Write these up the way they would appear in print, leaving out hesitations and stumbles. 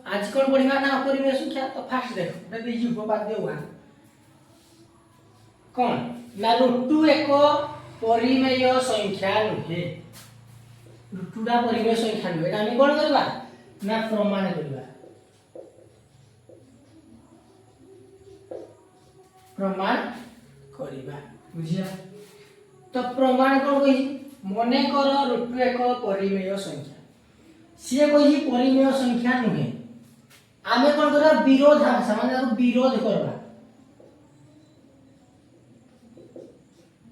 आज कौन पढ़िबा ना अपरिमेय संख्या। तो फास्ट देखो गोटे देजी उपपाद्य 1 कौन ना √2 एक परिमेय संख्या नुहे। √2 परिमेय संख्या नुहे एटा हम कोन करबा ना प्रमाण करबा। प्रमाण करबा बुझिया। तो प्रमाण कोन कहि मने कर √2 एक परिमेय संख्या सी कहि परिमेय संख्या नुहे। आमे कोन करबा विरोधाभास माने विरोध करबा।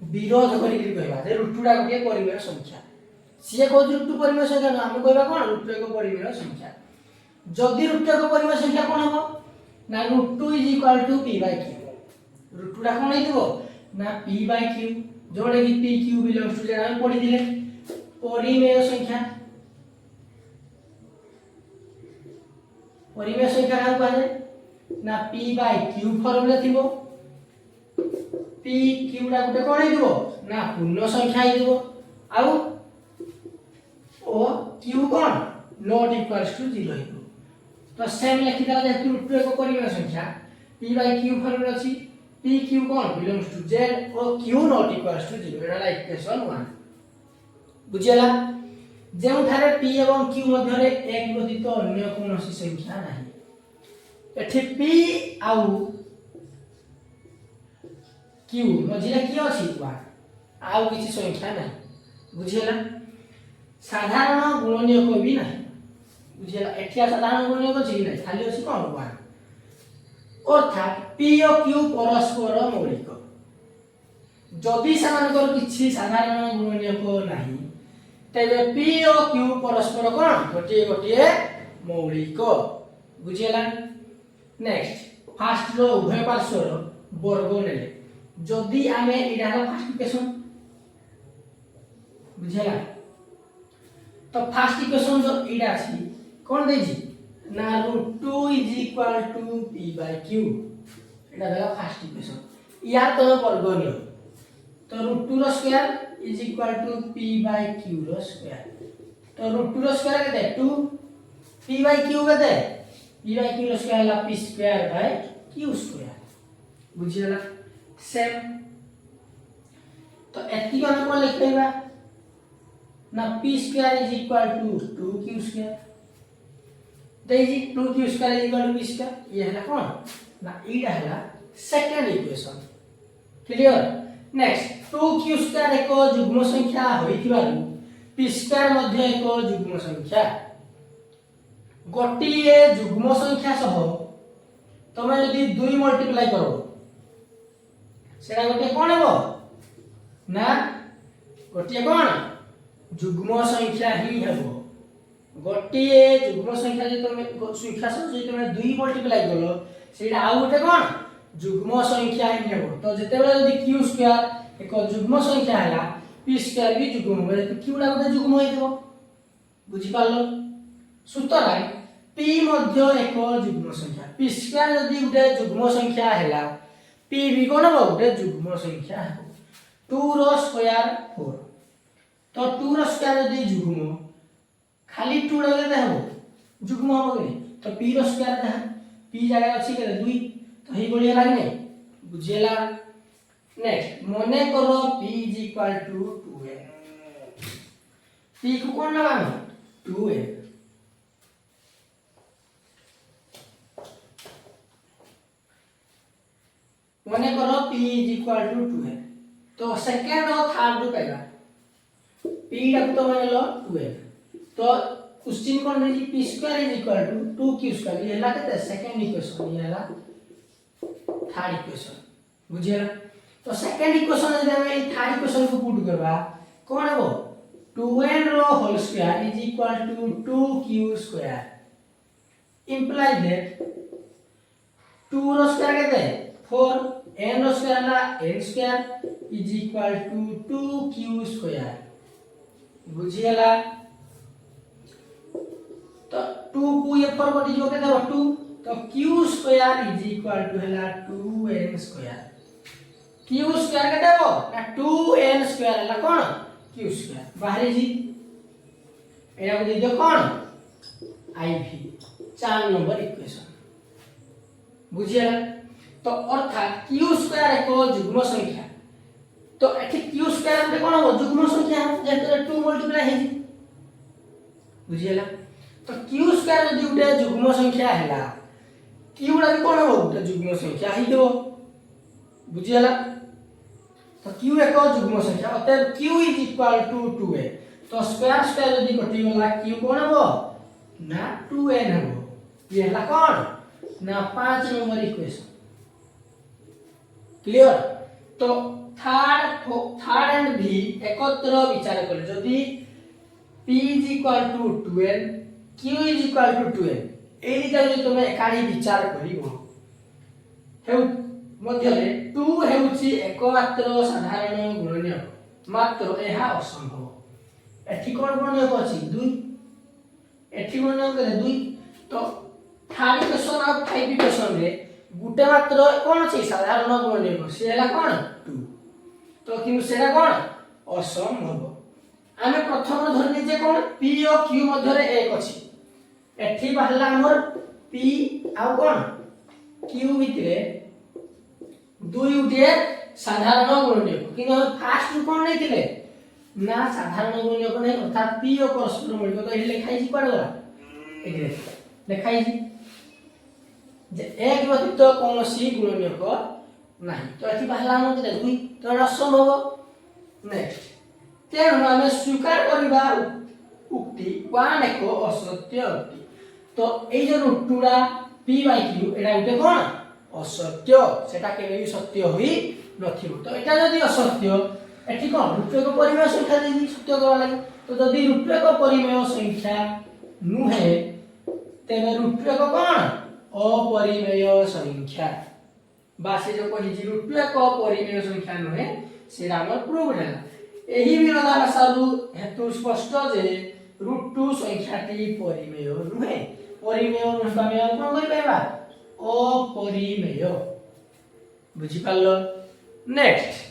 विरोध करी कहबा जे √2 गोटे परिमेय संख्या सी कहू √2 परिमेय संख्या न हम कहबा कोन √2 एक परिमेय संख्या। जदि √2 एक परिमेय संख्या कोन हो ना √2 p/q। √2 टा कोन हेतिबो ना p/q जोड़े कि pq बिलोंग्स टू जेना हम पढि दिले परिमेय संख्या। परिमेय संख्या का कहले ना p/q फॉर्मूला थिबो। pq टा गुटे कोन हेतिबो ना पूर्ण संख्या हेतिबो आउ ओ q कोन नॉट इक्वल्स टू 0 हेतिबो। तो सेम लिखि दला जे √2 एक परिमेय संख्या p/q फॉर्मूला अछि pq कोन बिलोंग्स टू z और q नॉट इक्वल्स टू 0 एटा इक्वेशन 1 बुझियला। जेउ थारे p एवं q मध्य रे एक व्यतीत अन्य कोनोसी संख्या नाही। एठी p आउ q मझिले की अछि 1 आउ किछि संख्या नाही बुझियला। साधारण गुणनीयक भी नाही बुझियला। एठिया साधारण गुणनीयक अछि नाही खाली अछि कोन 1 अर्थात p और q परस्पर मौलिक। जदि सामानकर किछि साधारण गुणनीयक नाही तबे p और q परस्पर कोन गोटे गोटे मौलिक बुझियला। नेक्स्ट फास्ट रो उभय पार्श्वर वर्ग नेले जदि आमे इडा फास्ट इक्वेशन बुझियला। तो फास्ट इक्वेशन जो इडा अछि कोन देजी ना √2 p/q एटा देला फास्ट इक्वेशन। या तो वर्ग नियो तो √2 रो स्क्वायर p/q रो स्क्वायर। तो √2 रो स्क्वायर केते 2 p/q केते p/q रो स्क्वायर ला p²/q² बुझियला। सेम तो एति को हम कोन लिखैबा ना p² = 2q²। देजी 2q² = p²। ये हला कोन ना इडा हला second equation clear. Next 2q² एक जुग्म संख्या होइतिबारु p² मध्ये एक जुग्म संख्या। गोटिए जुग्म संख्या सह तमे यदि 2 मल्टीप्लाई करो सेरा गोटे कोन हेबो ना गोटिए कोन जुग्म संख्या ही हेबो। गोटिए जुग्म संख्या जे तमे संख्या सह जे तमे 2 मल्टीप्लाई करो सेरा आ गोटे कोन जुग्म संख्या ही हेबो। तो जते बेला यदि q² एक जुग्म संख्या हला p² भी जुग्म होबे तो q ला गोटे जुग्म होइतो बुझि पालो। सुतरां p मध्य एक जुग्म संख्या p² यदि गोटे जुग्म संख्या हला p भी कोन हो गोटे जुग्म संख्या हेबो। 2 रो स्क्वायर 4 तो 2 रो स्क्वायर यदि जुग्म खाली 2 रो केते हेबो जुग्म हो गले तो p रो स्क्वायर दा p जगह अछि के 2 तो हे बढिया लागने बुझियला। नेक्स्ट मने करो p = 2a p को कोन लगा 2a मने करो p = 2a। तो सेकंड और थर्ड रो पाइबा p टा तो माने लो 2a। तो क्वेश्चन कोन रे p² = 2q²। ये हला केते सेकंड इक्वेशन ये हला थर्ड इक्वेशन बुझियला। तो सेकंड इक्वेशन यदि हम थर्ड इक्वेशन को पुट करबा कोन हेबो 2n रो whole square = 2q² imply that 2 रो स्क्वायर केते 4 n रो स्क्वायर ला n² = 2q² बुझियला। तो 2 को ये 4 कटि जो केते 2 तो q² = हला 2n²। q² केते हो ना 2n² हला कोन q² बाहरी जी एरा को दे दियो कोन iv 4 नंबर इक्वेशन बुझिया। तो अर्थात q स्क्वायर एक जुग्म संख्या तो एठी q स्क्वायर रे कोन हो जुग्म संख्या जेते 2 मल्टीप्लाई हे बुझियला। तो q स्क्वायर जदि उटे जुग्म संख्या हैला q रा भी कोन हो उटे जुग्म संख्या ही देबो बुझियला। तो q एक जुग्म संख्या अतः q is equal to 2a। तो स्क्वायर स्क्वायर जदि कटि गला q कोन हो ना 2n हो। ये हला कोन ना 5 नंबर इक्वेशन क्लियर। तो थर्ड एंड भी एकत्र विचार कर जदि p is equal to 2n q is equal to 2n ए दिटा जे तुमे एकाडी विचार करिवो हेउ मध्य रे 2 हेउची एकमात्र साधारण गुणनीय मात्र एहा असंभव। एठी कोन गुणनीय अछि 2 एठी गुणनीय करे 2। तो थर्ड इक्वेशन और फाइव इक्वेशन रे गुटे मात्र कोन छै साधारण गुणनीय से हला कोन 2। तो किनु सेरा कोन असंभव। आमे प्रथम धरनी जे कोन p और q मध्य रे एक अछि एठी बाहला हमर p आ कोन q भितरे 2 उठे साधारण गुणनीय किनु हम फास्ट कोन नै थिले ना साधारण गुणनीय को नै अर्थात p और परस्पर मूल्य तो एही लिखाई छी पड़ला एही लिखाई छी जे एक व्यतिरिक्त कोनोसी गुणनीय को नाही। तो एठी बाहला हम जे 2 तो असंभव। नेक्स्ट तेणु आम स्वीकार करवा उक्ति 1 एक असत्य उक्ति। तो ए जो रूटुरा p बाय q एटा उते कोन असत्य सेटा केबे भी सत्य होई नथिबो। तो एटा जदी असत्य एठी कोन रूटक परिमेय संख्या देबी सत्य करवा लागि। तो जदी रूटक परिमेय संख्या नुहे तेबे रूटक कोन अपरिमेय संख्या बा से जो कहि जी रूटक परिमेय संख्या नुहे सेरा हमर प्रूव हैला। एही विरोधाभासरु हेतु स्पष्ट जे √2 संख्याटी परिमेय नुहे। परिमेय नुहे हम कोन करि पाइबा अपरिमेय बुझि पालो। नेक्स्ट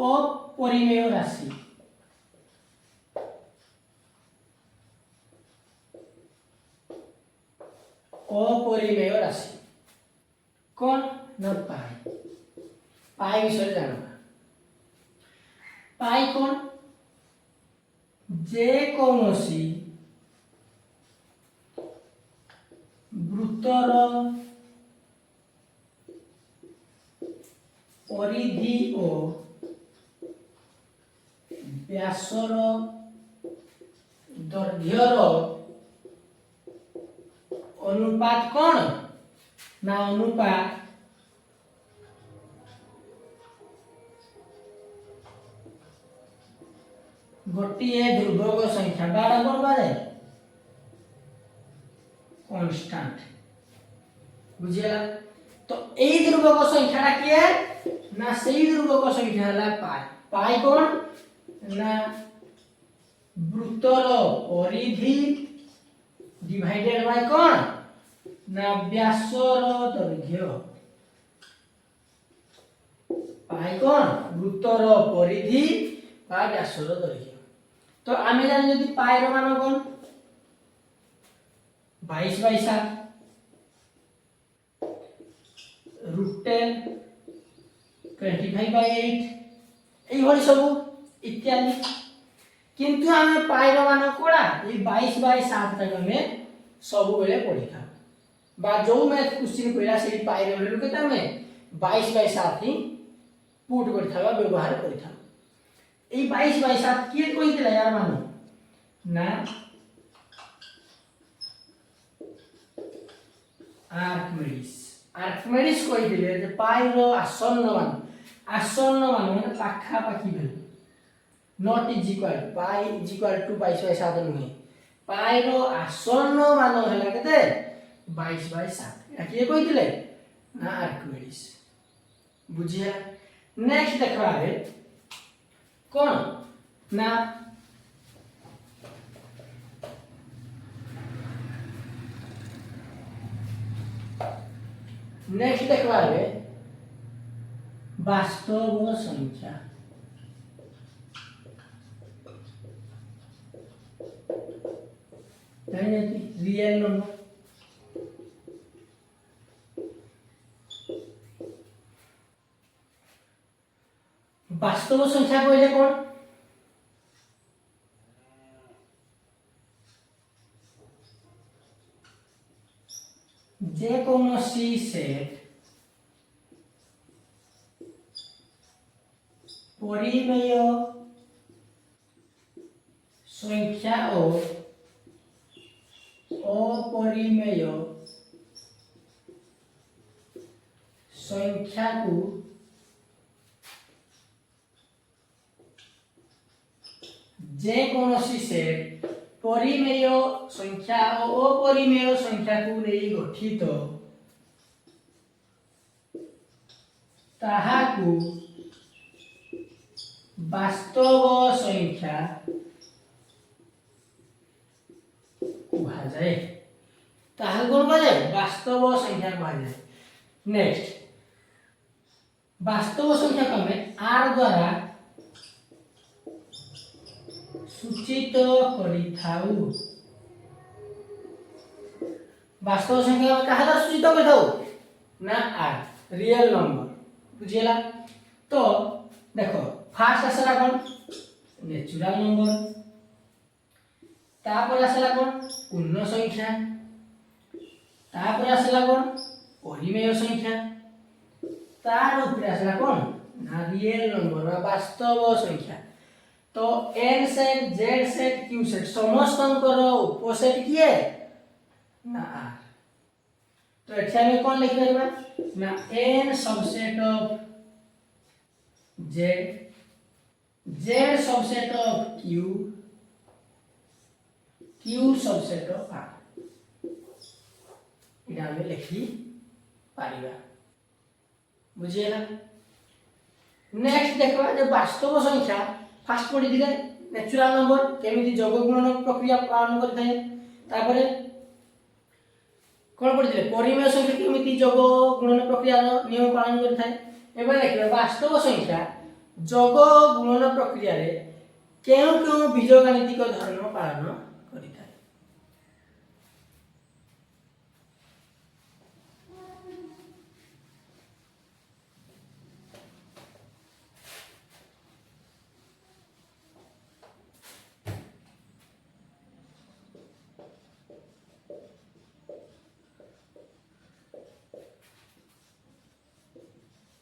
अपरिमेय राशि अपरिमेय राशि कौन न पाई पाई विषय जानबा। पाई कौन जे कौनसी वृत्तर परिधि ओ व्यासर दैर्घ्यर अनुपात कौन ना अनुपात गोटिए ध्रुवक संख्या बाड़ा कौन बारे कांस्टेंट बुझिया। तो एई ध्रुवक संख्याटा किए ना सेई ध्रुवक संख्या हला पाई। पाई कौन ना वृत्तर परिधि डिवाइडेड बाय कौन ना व्यासर दैर्घ्य। पाई कौन वृत्तर परिधि बा व्यासर दैर्घ्य। तो आमे जान यदि पाई रो मान कौन 22/7 √10 25/8 এই ভଳି सब इत्यादि। किंतु आमे पाई रो मान कोडा ए 22/7 तक हमें सब बेले पढी था बा जो मैथ क्वेश्चन पहिला से पाई रो वैल्यू केता हमें 22/7 ही पुट कर थाबा व्यवहार करि था। ए 22/7 के कोइ दिला यार मानो ना आर्किमिडीज कोइ दिले जे पाई रो आसन्न मान माने पाखा पाखी भेल not is equal pi is equal to 22/7 नुहे। पाई रो आसन्न मान हला केते 22/7 एटा के कोइ दिले ना आर्किमिडीज बुझिया नेक्स्ट देखा है कौन ना नेक्स्ट देखा है वास्तव संख्या रियल नंबर वास्तव संख्या कहले कौन जे कौनसी सेट परिमेय संख्या और अपरिमेय संख्या को जे कौनसी सेट परिमेय संख्या और अपरिमेय संख्या को नहीं गठित ताहाकू वास्तव संख्या कहा जाए ताहा कौन कहा जाए वास्तव संख्या कहा जाए नेक्स्ट वास्तव संख्या को हमें आर द्वारा सूचित करिथाउ वास्तव संख्या कहा द्वारा सूचित करिथाउ ना आर रियल नंबर बुझिला तो देखो फास्ट आसला कौन नेचुरल नंबर तापर आसला कौन पूर्ण संख्या तापर आसला कौन परिमेय संख्या तार ऊपर आसला कौन ना रियल नंबर वास्तव संख्या तो n set z set q set समस्तंकर उपसेट किए ना r तो एठा में कौन लिख परबा ना n subset of z z subset of q q subset of r Ida में लिखी पारिबा बुझिएला नेक्स्ट देखबा जे वास्तव संख्या फास्ट पढ़ी दिले नेचुरल नंबर केमिति जोग गुणन प्रक्रिया पालन करथाय तापरे कोन पढ़ी दिले परिमेय संख्या केमिति जोग गुणन प्रक्रिया नियम पालन करथाय एबे देखबा वास्तव संख्या जोग गुणन प्रक्रिया रे केउ केउ बीजगणितिक धर्म पालन करिथाय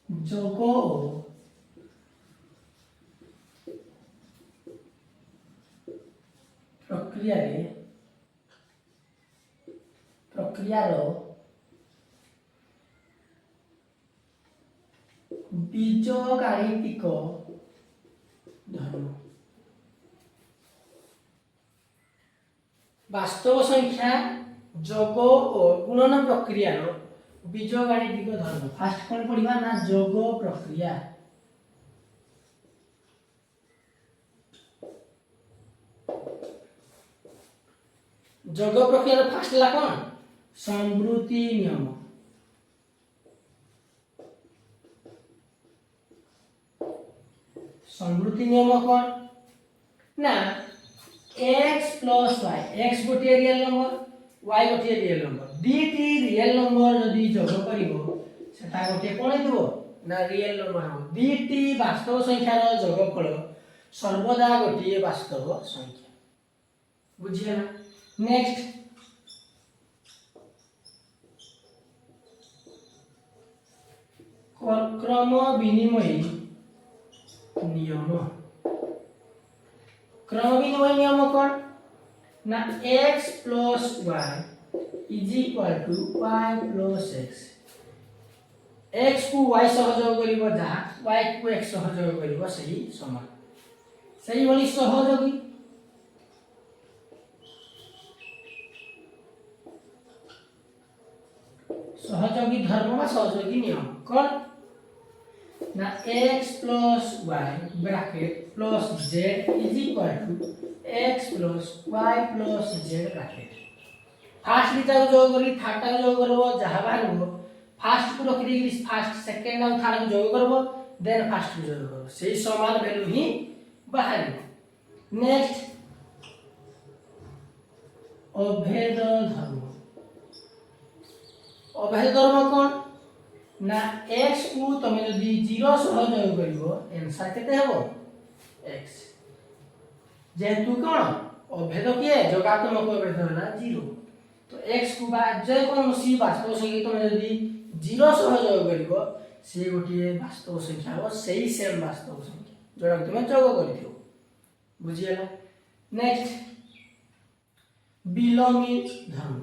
जोगो प्रक्रिया रो बीजगणितिक धर्म वास्तव संख्या जोग और गुणन प्रक्रिया रो बीजगणितिक धर्म फास्ट कोन पढ़िबा ना जोग प्रक्रिया जोग प्रक्रिया फास्ट ला कोन समृद्धि नियम समृद्धि नियम कोन ना x + y x गोटे रियल नंबर y गोटे real number dt real number यदि जोग करिवो सेटा गोटे कोन हेतु ना रियल नंबर हो dt वास्तव संख्या रो जोगफल सर्वदा गोटे वास्तव संख्या बुझिया ना नेक्स्ट क्रम विनिमय नियम क्रम विनिमय नियम कोन ना x + y is equal to y plus x x को y सहयोग करिवो जहा y को x सहयोग करिवो सही समान सही बोली सहयोगी सहयोगी धर्म वा सहयोगी नियम कोन ना x plus y bracket plus z is equal to x plus y plus z bracket first दिटा जो करी थर्ड टा जो करबो जहा बाहरबो फास्ट को रखि देगी फास्ट सेकंड और थर्ड को जो करबो देन फास्ट को जो करबो सेही समान वैल्यू ही बाहर नेक्स्ट अभेद धर्म अभेद धर्म कोन ना x को तमे जदी 0 सह जोग करिवो आंसर केते हेबो x जेतु कोन अभेद किए जोगात्मक अभेद होला 0 तो x को बा जे कोन सी वास्तव संख्या तमे जदी 0 सह जोग करिवो से गोटिए वास्तव संख्या हो सेही सेम वास्तव संख्या जोडा तमे जोग करिथियो बुझियला नेक्स्ट बिलोमी धर्म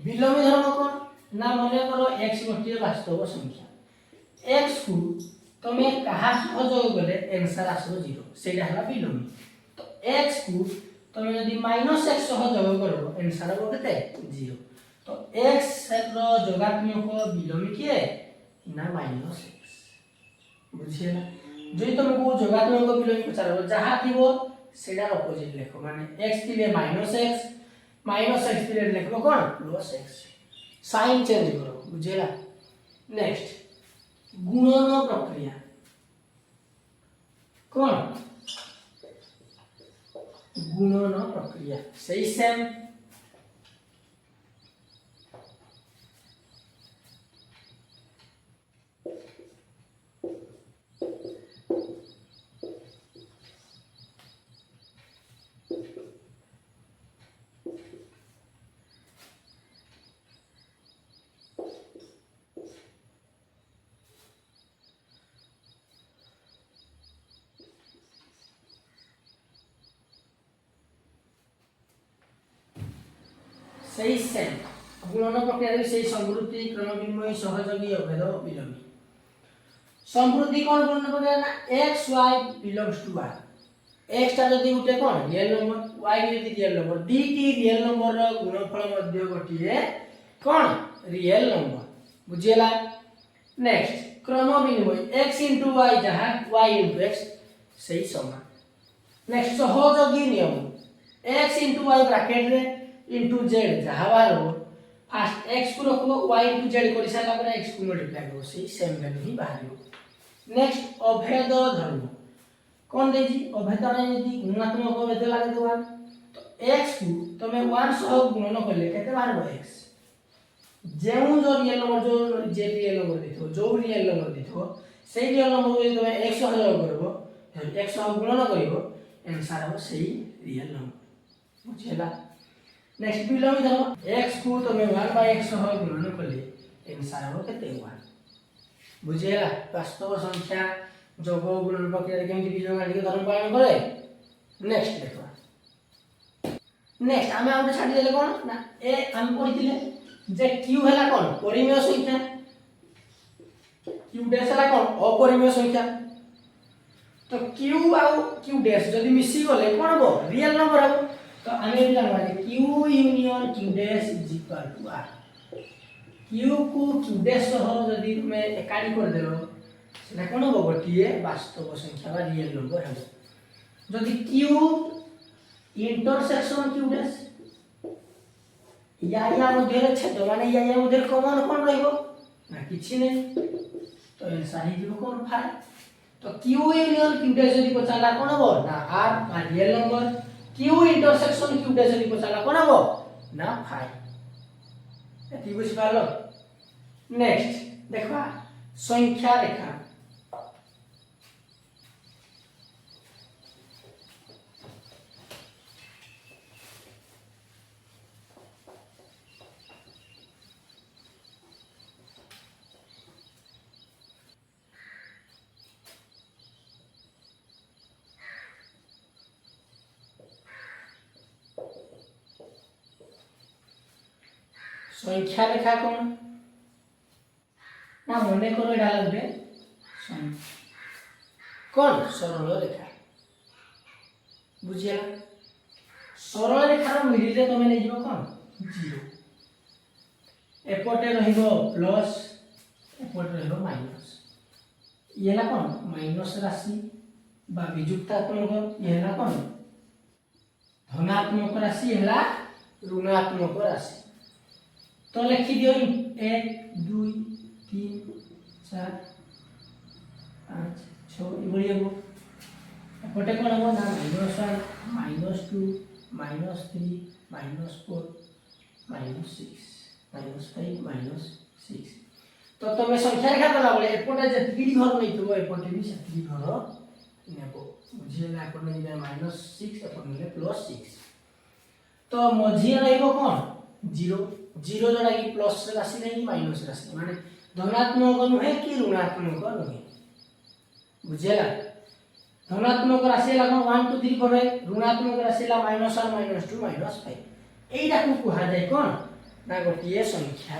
बिलोमी धर्म कोन ना मने करो x गोटिए वास्तव संख्या x को तमे कहा सहयोग गले आंसर आसो 0 सेटा हला बिलोमी तो x को तमे यदि -x सहयोग करो आंसर हो केते 0 तो x रो जोगात्मक बिलोमी किए ना -x बुझियला जई तुमको जोगात्मक बिलोमी पचारबो जहा थिबो सेटार अपोजिट लेखो माने x थिले -x -x थिले लेखबो कोन +x साइन चेंज करो बुझियला नेक्स्ट गुणन प्रक्रिया कोन गुणन प्रक्रिया सही सेम सही सेम गुणन प्रक्रिया रे सही समृद्धि क्रम विनिमय सहयोगी अभेद बिलोमी समृद्धि कोन गुणन प्रक्रिया ना x y belongs to y x ता जदी उठे कोन रियल नंबर y जदी रियल नंबर डी टी रियल नंबर रो गुणनफल मध्य गोटिए कोन रियल नंबर बुझियला नेक्स्ट क्रम विनिमय x y जहा y x सही समान नेक्स्ट सहयोगी नियम x y ब्रैकेट रे into z जहा बारो फास्ट x को रखबो y into z करि साला पर x को मल्टीप्लाई करबो सेही सेम वैल्यू ही बाहरियो नेक्स्ट अभेद धर्म कोन देजी अभेद रे यदि गुणात्मक अभेद लागे देबा तो x को तमे 1 सह गुणन करले केते बाहरबो x जेउ जो रियल नंबर जो जे रियल नंबर दिथो जो रियल नंबर दिथो सेही रियल नंबर को तमे x सह जोग करबो x सह गुणन करिवो आंसर हो सेही रियल नंबर बुझियला नेक्स्ट बिलोमी धर्म x को तमे 1/x सह गुणन करले आंसर हो केते 1 बुझियला वास्तव संख्या जोग गुणन प्रक्रिया केमि बीजोग आदि धर्म पालन करे नेक्स्ट देखो नेक्स्ट आमे आउटे छाडी देले कोन ना ए हम पढिथिले जे q हला कोन परिमेय संख्या q डैश हला कोन अपरिमेय संख्या तो q आउ q डैश जदी मिसी गले कोन हो रियल नंबर हो तो आमे भी जानबा जे q union q dash is equal to r q को q डैश सह जदी तुमे एकाडी कर देलो सेटा कोन हो गोटिए वास्तव संख्या बा रियल नंबर हो जदी q इंटरसेक्शन q डैश या मध्ये छेद माने या मध्ये कॉमन कोन रहइबो ना किछि नै तो आंसर ही जो कोन 5 तो q यूनियन q डैश जदी पचाला कोन हो ना r बा real number q intersection q dash जदी पचाला कोन हो ना 5 एति बुझि पालो नेक्स्ट देखा संख्या रेखा संख्या रेखा कोन ना मने करो एडा लागबे कोन सरल रेखा बुझियला सरल रेखा मिडिल रे तमे नै जिवो कोन 0 एपटे रहिबो प्लस एपटे रहिबो माइनस ये हला कोन माइनस राशि बा विजुक्तात्मक ये हला कोन धनात्मक राशि हला ऋणात्मक राशि तो लिखि दियो 1 2 3 4 5 6 इबळी हबो एपटे कोन हबो ना -1 -2 -3 -4 -6 -5 -6 तो तुम संख्या रेखा कला बेले एपटे जतकी घर नै थबो एपटे भी सेतकी घर नेबो बुझिला एपटे नै -6 एपटे नै +6 तो मझी रहइबो कोन 0 0 जोड़ा की प्लस राशि नहीं माइनस राशि माने धनात्मक नुहे कि ऋणात्मक नुहे बुझिला धनात्मक राशि ला 1 2 3 करे ऋणात्मक राशि ला -1 -2 -5 एइडा को कुहा जाय कोन ना गोटिए संख्या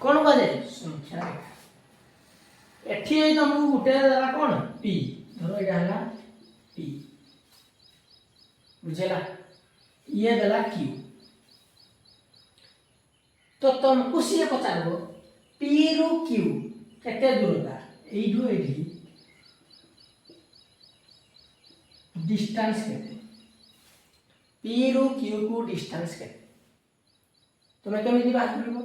कोन बाजे संख्या रेखा एठी ए तुमको गुटे देला कोन p धरो एटा हला p बुझेला ये देला q तो तुमको से पचारबो p रु q केते दूरता एइडु एठी डिस्टेंस केते p रु q को डिस्टेंस केते तुमे केमिति बात करबो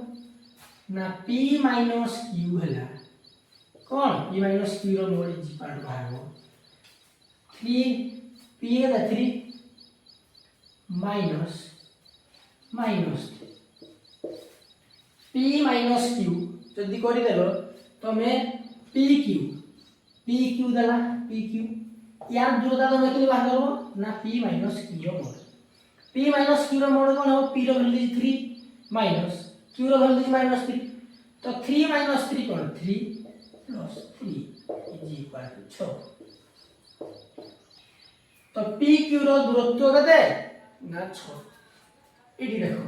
ना p माइनस q हला कोन p माइनस q रो मोड जी पार्ट बाहर 3 p है 3 माइनस p माइनस q जदी करि देलो तमे pq दला pq यार दूरता तमे केली बाहर करबो ना p माइनस q रो मोड p माइनस q रो मोड कोन हो p रो वैल्यू 3 माइनस q रो वैल्यू -3 तो 3 माइनस 3 कोन 3 प्लस 3 इज इक्वल टू 6 तो p q रो दूरत्व कते ना 6 इडी देखो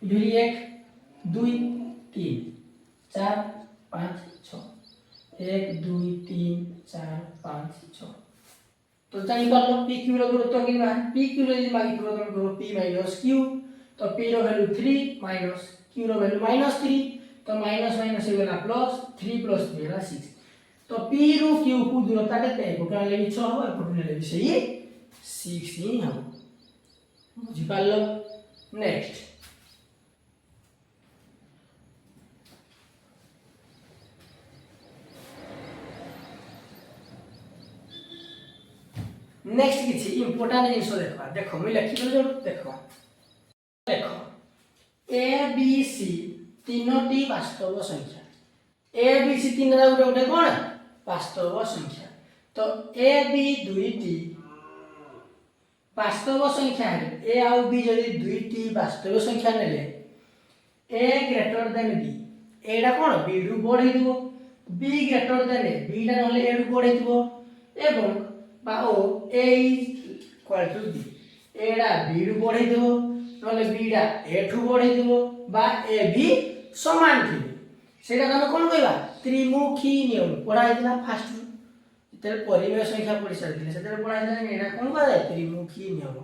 इडी 1 2 3 4 5 6 1 2 3 4 5 6 तो जानि पालो p q रो दूरत्व किबा p q रो मागी तुम करो p माइनस q तो p रो वैल्यू 3 माइनस q रो वैल्यू -3 तो माइनस माइनस हो गला प्लस 3 प्लस 3 होला 6 तो p रो q को दूरता केते कोकरा लेबी 6 हो एपटने लेबी सही 6 ही हम बुझि पालो नेक्स्ट नेक्स्ट किछि इंपोर्टेंट जिंस देखबा देखो मैं लिखि दो देखो देखो a b c तीनोटी वास्तव संख्या a b c तीन रा गुटे कोन वास्तव संख्या तो a b दुईटी वास्तव संख्या है a और b जदी दुईटी वास्तव संख्या नेले a ग्रेटर देन b एडा कोन b रु बढै दिबो b greater than a b टा नले a रु बढै दिबो एवं बाओ a इक्वल टू b एडा b रु बढै दिबो नले b टा a ठु बढै दिबो बा a b समान थिबे सेटा हम कोन कहबा त्रिमुखी नियम पढाइ दिला फास्ट तेरे परिमेय संख्या पढि सारि दिले सेते पढाइ दिला एडा कोन कहबा त्रिमुखी नियम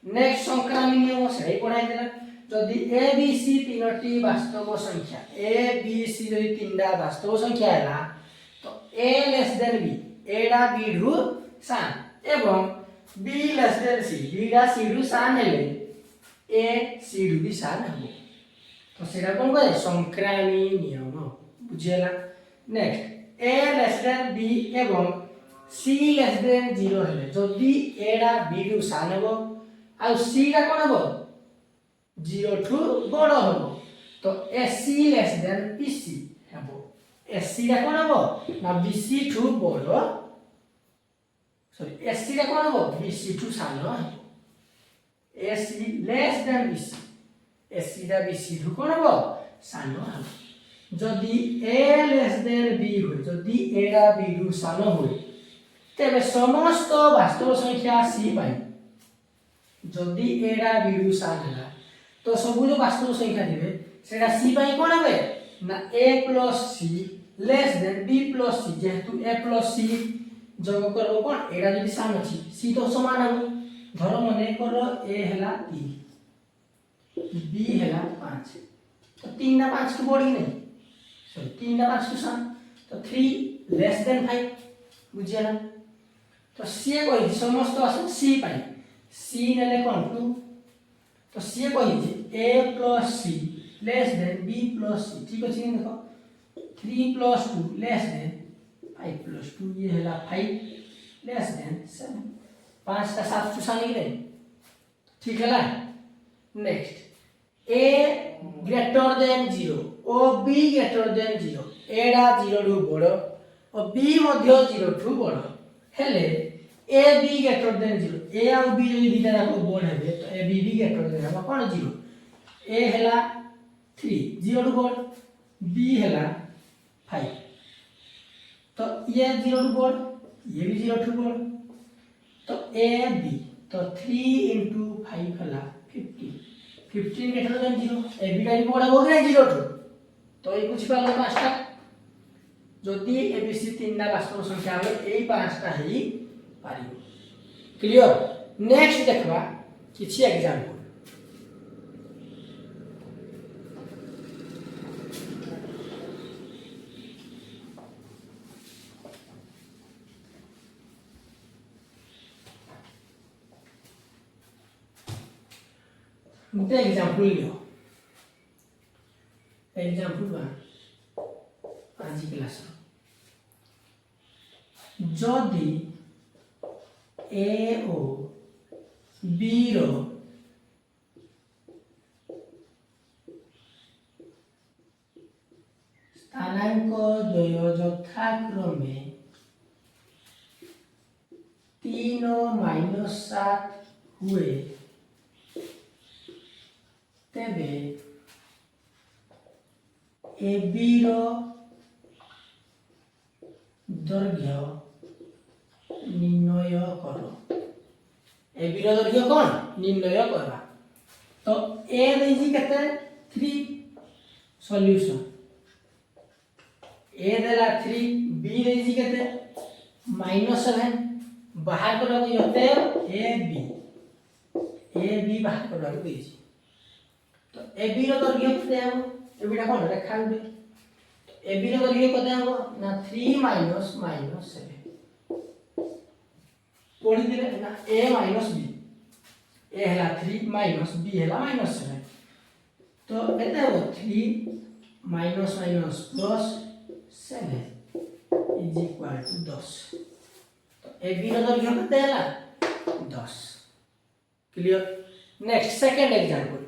नेक्स्ट संक्रामी नियम सेही पढाइ दिला जदि a b c तीनोटी वास्तव संख्या a b c जदि तीनटा वास्तव संख्या हैला तो a लेस देन b एडा b रु सान एवं b less than c b डा c रु सान हेले a c रु भी सान हबो तो सेटा कोन कहै संक्रामी नियम बुझियला next a less than b एवं c लेस देन 0 हेले जदि a डा b रु सान हबो आ c डा कोन हबो 0 ठु बड़ हबो तो ac लेस देन bc हबो ac डा कोन हबो ना bc ठु बड़ सॉरी ac डा कोन हबो bc ठु सान हबो ac less than bc ac डा bc ठु कोन हबो सान हबो जदि a लेस देन b होय जदि a डा b रु सान होय तेबे समस्त वास्तव संख्या c पाई जदि a डा b रु सान हला तो सब जो वास्तव संख्या दिबे सेटा c पाई कोन हबे ना a plus c less than b plus c जेहेतु a plus c जोग करबो कोन एडा जदि सान अछि c तो समान हबो धरो मने करो a हला 3 b हला 5 तो 3 ना 5 टू बड़ी नहीं सॉरी 3 ना 5 टू सान तो 3 लेस देन 5 बुझिया ना तो सी कहि समस्त आसन सी पाई सी नेले कोन 2 तो सी कहि a + c less than b + c ठीक अछि देखो 3 + 2 लेस देन 5 + 2 ये हैला 5 लेस देन 7 5 का 7 चुसानी की नहीं ठीक है ना नेक्स्ट a ग्रेटर देन 0 और b ग्रेटर देन 0 a डा 0 रु बड़ और b मध्य 0 ठु बड़ हेले a b greater than 0 a और b যদি দুইটা রাখো বড় হবে তো a b b গ্রেटर দেন হবে কোন 0 a হেলা 3 0 টু বড় b हेला 5 तो ये 0 टू बोर्ड ये भी 0 टू बोर्ड तो a b तो 3 * 5 हेला 15 15 ग्रेटर देन 0 a b का भी बोर्ड हो गया 0 टू तो ये कुछ पालो पांचटा যদি a b c তিনটা বাস্তব সংখ্যা হবে এই পাঁচটা হেই পারিব ক্লিয়ার নেক্সট দেখবা কিছু एग्जांपल ଗୋଟେ एग्जांपल लियो एग्जांपल 1 आज क्लास যদি a ও b रो স্থানাঙ্ক দ্বয় যথাক্রমে 3 ও -7 हुए तेबे ए बी रो दৈর্ঘ্য निर्णय करो ए बी रो दৈর্ঘ্য कोन निर्णय करबा तो ए देजी केते 3 सॉल्यूशन ए देला 3 बी देजी केते -7 बाहर करो यते ए बी बाहर करो देजी तो ए बी रो दৈর্ঘ্য केते हम ए बीटा कोन रेखा होबे तो ए बी रो दৈর্ঘ্য केते हम ना 3 - -7 कोड़ी दिले ना a - b a हैला 3 माइनस b हैला -7 तो केते हो 3 minus plus 7 is equal to 10 तो a b रो दৈর্ঘ্য केते हैला 10 clear next second example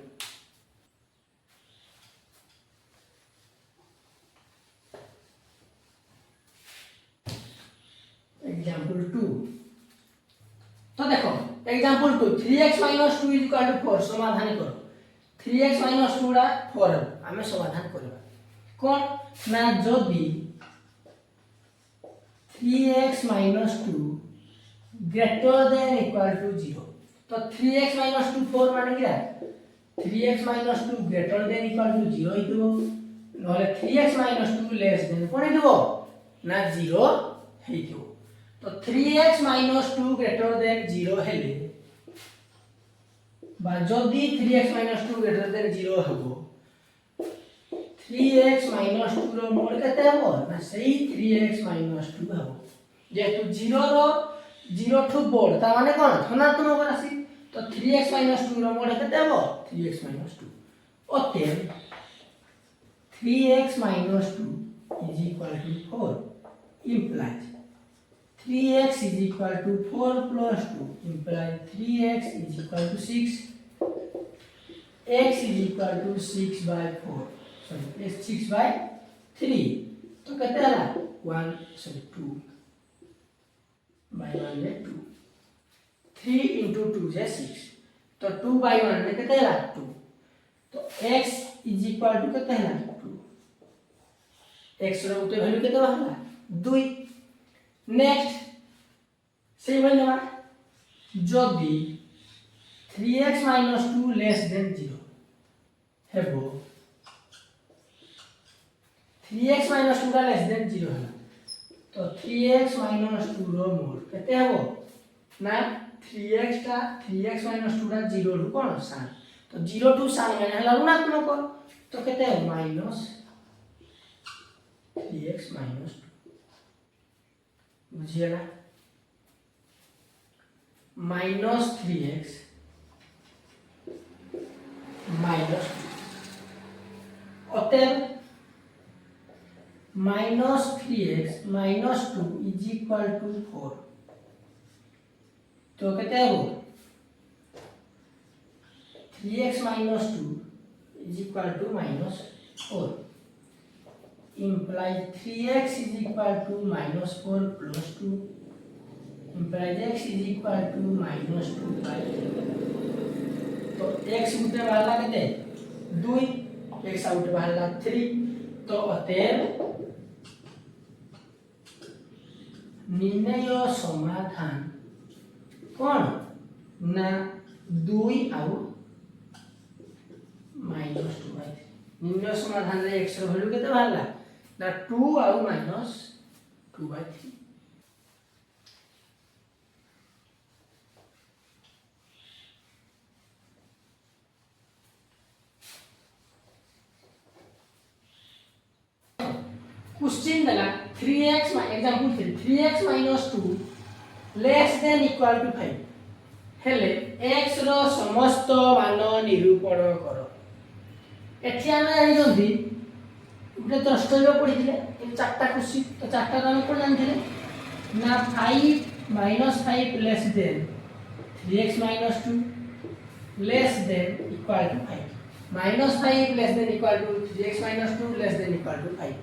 example 2 तो देखो एग्जांपल 2 3x - 2 = 4 समाधान करो 3x - 2 रा 4 हमें समाधान करबा कोन ना जदी 3x - 2 greater than equal to 0 तो 3x - 2 4 माने किरा 3x - 2 greater than equal to 0 हितबो नले 3x - 2 लेस देन कोन हितबो ना 0 हितबो तो 3x - 2 ग्रेटर देन 0 हेले बा जदी 3x - 2 ग्रेटर देन 0 हबो 3x - 2 रो मोड केते हबो ना सही 3x - 2 हबो जेतु 0 रो 0 ठु बोर्ड ता माने कोन धनात्मक राशि तो 3x - 2 रो मोड केते हबो 3x - 2 ओते 3x - 2 = 4 implies 3x = 4 + 2 implies 3x = 6 x = 6/4 sorry 6/3 तो कितना है 2 by 1 में 2 3 * 2 है 6 तो 2 by 1 में कितना है 2 तो x = कितना है 2 x रो उते वैल्यू कितना है 2 नेक्स्ट से बनेगा जदी 3x - 2 लेस देन 0 हेबो 3x - 2 का लेस देन 0 है तो 3x - 2 रो मोड केते हेबो ना 3x - 2 रा 0 रु कोन 7 तो 0 टू साइन माने हला ऋणात्मक तो केते माइनस 3x माइनस 2 बुझिएला माइनस 3x माइनस 2 अतएव minus 3x minus 2 is equal to 4 तो कहते हैं वो 3x minus 2 is equal to minus 4 implies 3x is equal to minus 4 plus 2 implies x is equal to minus 2 by 3 तो x उठे वाला कहते 2 x आउट वाला 3 तो अतएव निर्णय समाधान कौन ना 2 आउ माइनस 2 बाय 3 निर्णय समाधान रे x रो वैल्यू केते बाहरला ना 2 आउ माइनस 2 बाय 3 क्वेश्चन देला 3x example 3x minus 2 less than equal to 5 हेले x रो समस्त मान निरूपण करो एठी हम जानि जंदी उठे दस्तयो पढि दिले ए चारटा क्वेश्चन तो चारटा हम कोन जानि दिले ना 5 minus 5 less than 3x minus 2 less than equal to 5 minus 5 less than equal to 3x minus 2 less than equal to 5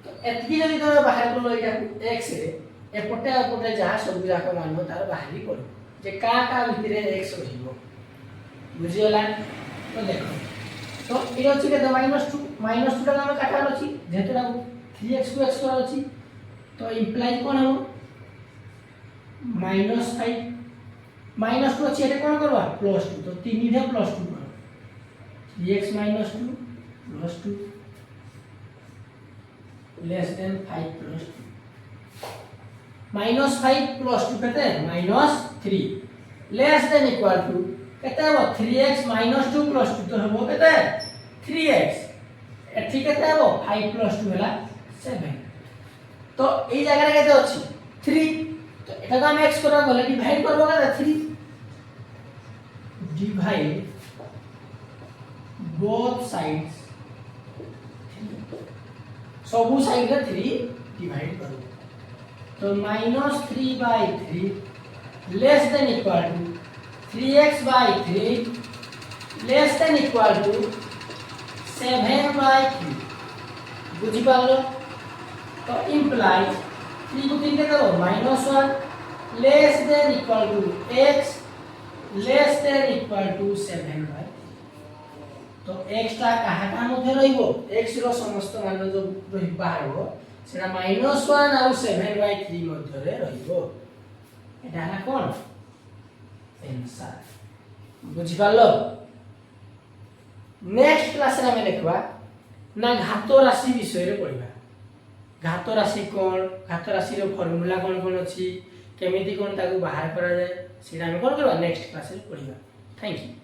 तो एतकी जदि तमे बाहर को लइया x रे एपटे आपटे जहा सब जाक मान तार बाहरी पड़ो जे का भितरे x रहिबो बुझियला तो देखो तो ए अछि के माइनस 2 टा हम काटार अछि जेतरा 3x को x कर अछि तो इंप्लाई कोन हो -5 -2 अछि एटे कोन करबा +2 तो 3 रे +2 कर 3x -2 +2 less than 5 plus 2 minus 5 plus 2 कहते हैं -3 less than equal to कहते हैं वो 3x minus 2 plus 2 तो वो कहते हैं 3x ठीक कहते हैं वो 5 plus 2 है 7 तो ये जगह रे कहते अछि 3 तो एटा हम x करबा गले डिवाइड करबो का 3 डिवाइड both sides सबू साइड रे 3 डिवाइड करो तो -3/3 less than equal to 3x/3 less than equal to 7/3 बुझी पालो तो इंप्लाइज 3 को 3 के दो -1 less than equal to x less than equal to 7/3 तो x टा काहाटा मध्ये रहिबो x रो समस्त मान जो रहि बाहरबो सेना -1 आ 7/3 मध्ये रे रहिबो एटा ना कोन आंसर बुझि पालो नेक्स्ट क्लास रे हम देखबा ना घात राशि विषय रे पढिबा घात राशि कोन घात राशि रो फार्मूला कोन अछि केमिति कोन ताकू बाहर करा जाय सेना हम कोन करबा नेक्स्ट क्लास रे पढिबा थैंक यू।